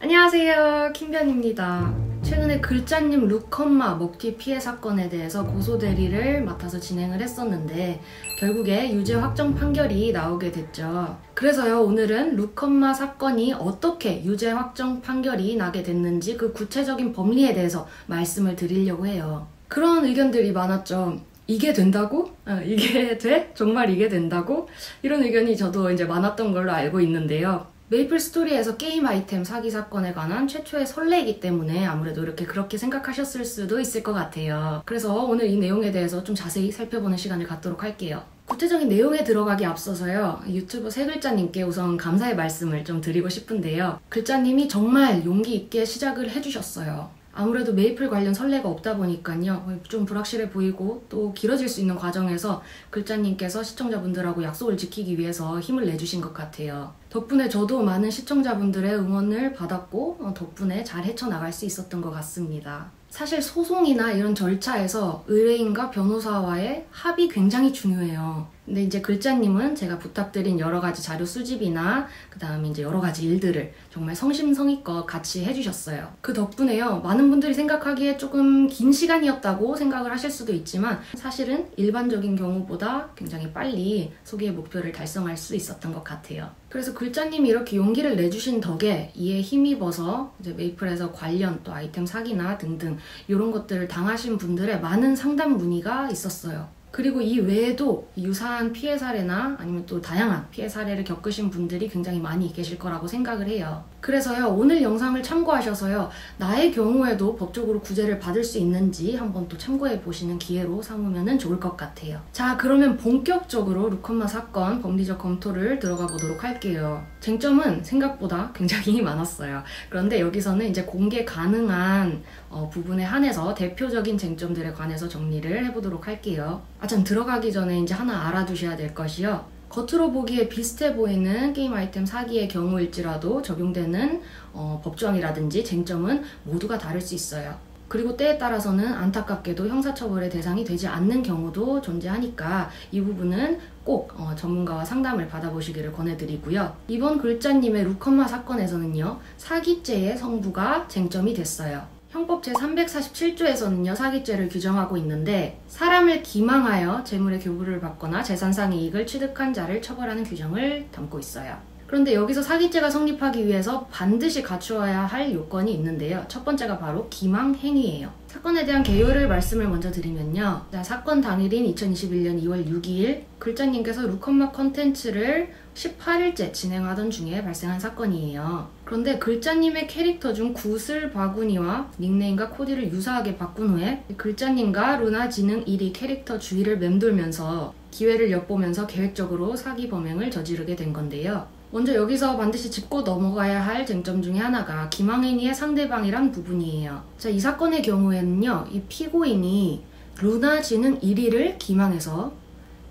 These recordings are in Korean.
안녕하세요, 킴변입니다. 최근에 글자님 루컴마 먹튀 피해 사건에 대해서 고소대리를 맡아서 진행을 했었는데 결국에 유죄 확정 판결이 나오게 됐죠. 그래서요, 오늘은 루컴마 사건이 어떻게 유죄 확정 판결이 나게 됐는지 그 구체적인 법리에 대해서 말씀을 드리려고 해요. 그런 의견들이 많았죠. 이게 된다고? 이게 돼? 정말 이게 된다고? 이런 의견이 저도 이제 많았던 걸로 알고 있는데요. 메이플 스토리에서 게임 아이템 사기 사건에 관한 최초의 선례이기 때문에 아무래도 그렇게 생각하셨을 수도 있을 것 같아요. 그래서 오늘 이 내용에 대해서 좀 자세히 살펴보는 시간을 갖도록 할게요. 구체적인 내용에 들어가기 앞서서요, 유튜브 세글자님께 우선 감사의 말씀을 좀 드리고 싶은데요. 글자님이 정말 용기 있게 시작을 해주셨어요. 아무래도 메이플 관련 선례가 없다 보니까요, 좀 불확실해 보이고 또 길어질 수 있는 과정에서 글자님께서 시청자분들하고 약속을 지키기 위해서 힘을 내주신 것 같아요. 덕분에 저도 많은 시청자분들의 응원을 받았고 덕분에 잘 헤쳐나갈 수 있었던 것 같습니다. 사실 소송이나 이런 절차에서 의뢰인과 변호사와의 합이 굉장히 중요해요. 근데 이제 글자님은 제가 부탁드린 여러 가지 자료 수집이나 그 다음에 이제 여러 가지 일들을 정말 성심성의껏 같이 해주셨어요. 그 덕분에요, 많은 분들이 생각하기에 조금 긴 시간이었다고 생각을 하실 수도 있지만 사실은 일반적인 경우보다 굉장히 빨리 소기의 목표를 달성할 수 있었던 것 같아요. 그래서 글자님이 이렇게 용기를 내주신 덕에 이에 힘입어서 이제 메이플에서 관련 또 아이템 사기나 등등 이런 것들을 당하신 분들의 많은 상담 문의가 있었어요. 그리고 이 외에도 유사한 피해 사례나 아니면 또 다양한 피해 사례를 겪으신 분들이 굉장히 많이 계실 거라고 생각을 해요. 그래서요, 오늘 영상을 참고하셔서요, 나의 경우에도 법적으로 구제를 받을 수 있는지 한번 또 참고해 보시는 기회로 삼으면 좋을 것 같아요. 자, 그러면 본격적으로 루컴마 사건 법리적 검토를 들어가 보도록 할게요. 쟁점은 생각보다 굉장히 많았어요. 그런데 여기서는 이제 공개 가능한 부분에 한해서 대표적인 쟁점들에 관해서 정리를 해보도록 할게요. 참 들어가기 전에 이제 하나 알아두셔야 될 것이요. 겉으로 보기에 비슷해 보이는 게임 아이템 사기의 경우일지라도 적용되는 법조항이라든지 쟁점은 모두가 다를 수 있어요. 그리고 때에 따라서는 안타깝게도 형사처벌의 대상이 되지 않는 경우도 존재하니까 이 부분은 꼭 전문가와 상담을 받아보시기를 권해드리고요. 이번 글자님의 루컴마 사건에서는요, 사기죄의 성부가 쟁점이 됐어요. 형법 제347조에서는요, 사기죄를 규정하고 있는데 사람을 기망하여 재물의 교부를 받거나 재산상 이익을 취득한 자를 처벌하는 규정을 담고 있어요. 그런데 여기서 사기죄가 성립하기 위해서 반드시 갖추어야 할 요건이 있는데요. 첫 번째가 바로 기망행위예요. 사건에 대한 개요를 말씀을 먼저 드리면요. 자, 사건 당일인 2021년 2월 6일 글자님께서 루컴마 컨텐츠를 18일째 진행하던 중에 발생한 사건이에요. 그런데 글자님의 캐릭터 중 구슬 바구니와 닉네임과 코디를 유사하게 바꾼 후에 글자님과 루나 지능 1위 캐릭터 주위를 맴돌면서 기회를 엿보면서 계획적으로 사기 범행을 저지르게 된 건데요. 먼저 여기서 반드시 짚고 넘어가야 할 쟁점 중에 하나가 기망행위의 상대방이란 부분이에요. 자, 이 사건의 경우에는요, 이 피고인이 루나 지능 1위를 기망해서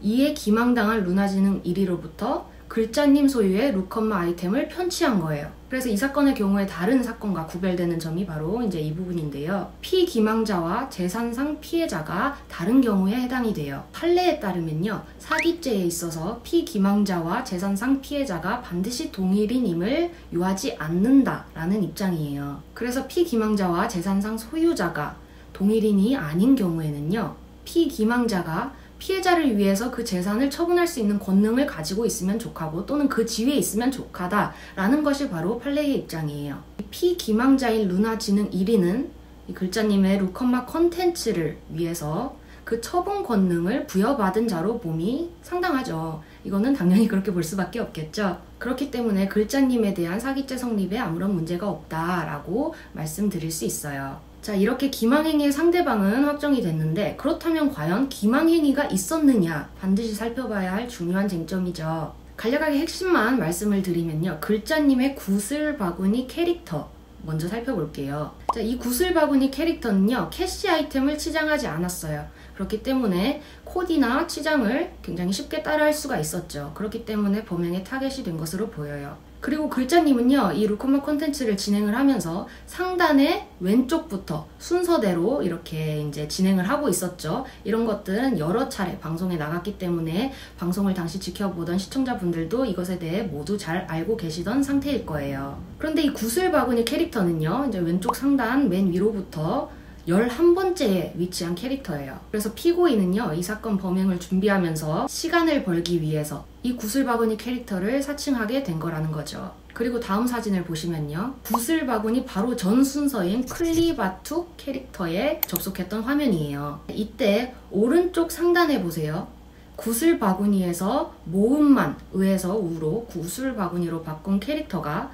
이에 기망당한 루나 지능 1위로부터 글자님 소유의 루컴마 아이템을 편취한 거예요. 그래서 이 사건의 경우에 다른 사건과 구별되는 점이 바로 이제 이 부분인데요. 피기망자와 재산상 피해자가 다른 경우에 해당이 돼요. 판례에 따르면요, 사기죄에 있어서 피기망자와 재산상 피해자가 반드시 동일인임을 요하지 않는다라는 입장이에요. 그래서 피기망자와 재산상 소유자가 동일인이 아닌 경우에는요, 피기망자가 피해자를 위해서 그 재산을 처분할 수 있는 권능을 가지고 있으면 족하고 또는 그 지위에 있으면 족하다라는 것이 바로 판례의 입장이에요. 피기망자인 루나 지능 1위는 이 글자님의 루컴마 컨텐츠를 위해서 그 처분 권능을 부여받은 자로 봄이 상당하죠. 이거는 당연히 그렇게 볼 수밖에 없겠죠. 그렇기 때문에 글자님에 대한 사기죄 성립에 아무런 문제가 없다라고 말씀드릴 수 있어요. 자, 이렇게 기망행위의 상대방은 확정이 됐는데 그렇다면 과연 기망행위가 있었느냐, 반드시 살펴봐야 할 중요한 쟁점이죠. 간략하게 핵심만 말씀을 드리면요, 글자님의 구슬 바구니 캐릭터 먼저 살펴볼게요. 자, 이 구슬 바구니 캐릭터는요, 캐시 아이템을 치장하지 않았어요. 그렇기 때문에 코디나 치장을 굉장히 쉽게 따라할 수가 있었죠. 그렇기 때문에 범행의 타겟이 된 것으로 보여요. 그리고 글자님은요, 이 루컴마 콘텐츠를 진행을 하면서 상단의 왼쪽부터 순서대로 이렇게 이제 진행을 하고 있었죠. 이런 것들은 여러 차례 방송에 나갔기 때문에 방송을 당시 지켜보던 시청자분들도 이것에 대해 모두 잘 알고 계시던 상태일 거예요. 그런데 이 구슬바구니 캐릭터는요, 이제 왼쪽 상단 맨 위로부터 11번째에 위치한 캐릭터예요. 그래서 피고인은요, 이 사건 범행을 준비하면서 시간을 벌기 위해서 이 구슬바구니 캐릭터를 사칭하게 된 거라는 거죠. 그리고 다음 사진을 보시면요, 구슬바구니 바로 전 순서인 클리바투 캐릭터에 접속했던 화면이에요. 이때 오른쪽 상단에 보세요. 구슬바구니에서 모음만 의에서 우로 구슬바구니로 바꾼 캐릭터가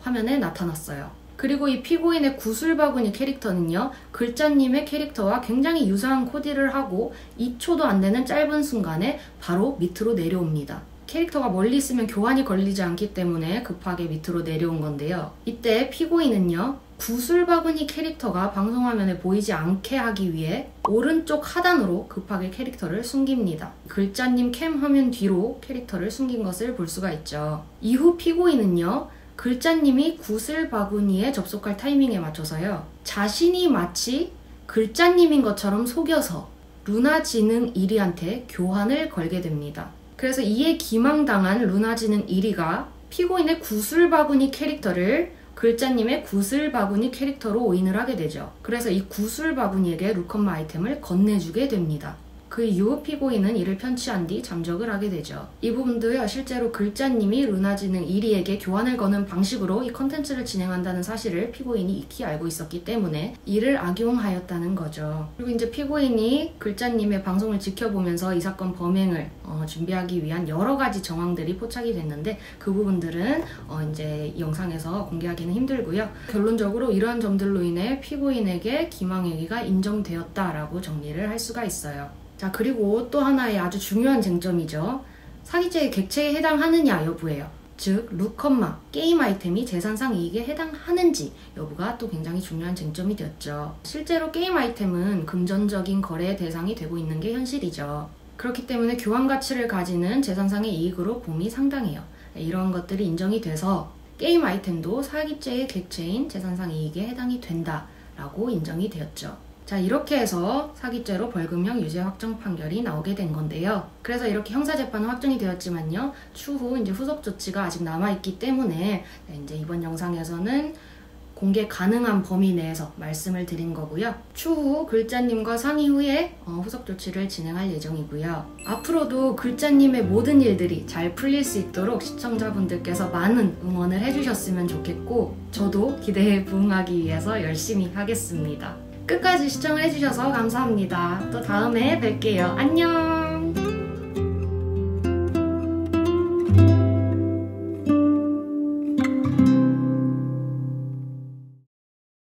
화면에 나타났어요. 그리고 이 피고인의 구슬바구니 캐릭터는요, 글자님의 캐릭터와 굉장히 유사한 코디를 하고 2초도 안 되는 짧은 순간에 바로 밑으로 내려옵니다. 캐릭터가 멀리 있으면 교환이 걸리지 않기 때문에 급하게 밑으로 내려온 건데요. 이때 피고인은요, 구슬바구니 캐릭터가 방송화면에 보이지 않게 하기 위해 오른쪽 하단으로 급하게 캐릭터를 숨깁니다. 글자님 캠 화면 뒤로 캐릭터를 숨긴 것을 볼 수가 있죠. 이후 피고인은요, 글자님이 구슬바구니에 접속할 타이밍에 맞춰서요, 자신이 마치 글자님인 것처럼 속여서 루나지능 1위한테 교환을 걸게 됩니다. 그래서 이에 기망당한 루나지능 1위가 피고인의 구슬바구니 캐릭터를 글자님의 구슬바구니 캐릭터로 오인을 하게 되죠. 그래서 이 구슬바구니에게 루컴마 아이템을 건네주게 됩니다. 그 이후 피고인은 이를 편취한 뒤 잠적을 하게 되죠. 이 부분도요, 실제로 글자님이 루나지능 1위에게 교환을 거는 방식으로 이 컨텐츠를 진행한다는 사실을 피고인이 익히 알고 있었기 때문에 이를 악용하였다는 거죠. 그리고 이제 피고인이 글자님의 방송을 지켜보면서 이 사건 범행을 준비하기 위한 여러 가지 정황들이 포착이 됐는데 그 부분들은 이제 이 영상에서 공개하기는 힘들고요. 결론적으로 이러한 점들로 인해 피고인에게 기망행위가 인정되었다라고 정리를 할 수가 있어요. 자, 그리고 또 하나의 아주 중요한 쟁점이죠. 사기죄의 객체에 해당하느냐 여부예요. 즉, 루컴마, 게임 아이템이 재산상 이익에 해당하는지 여부가 또 굉장히 중요한 쟁점이 되었죠. 실제로 게임 아이템은 금전적인 거래의 대상이 되고 있는 게 현실이죠. 그렇기 때문에 교환 가치를 가지는 재산상의 이익으로 봄이 상당해요. 이런 것들이 인정이 돼서 게임 아이템도 사기죄의 객체인 재산상 이익에 해당이 된다라고 인정이 되었죠. 자, 이렇게 해서 사기죄로 벌금형 유죄 확정 판결이 나오게 된 건데요. 그래서 이렇게 형사재판은 확정이 되었지만요, 추후 이제 후속 조치가 아직 남아있기 때문에 이제 이번 영상에서는 공개 가능한 범위 내에서 말씀을 드린 거고요. 추후 글자님과 상의 후에 후속 조치를 진행할 예정이고요. 앞으로도 글자님의 모든 일들이 잘 풀릴 수 있도록 시청자분들께서 많은 응원을 해주셨으면 좋겠고, 저도 기대에 부응하기 위해서 열심히 하겠습니다. 끝까지 시청을 해주셔서 감사합니다. 또 다음에 뵐게요. 안녕!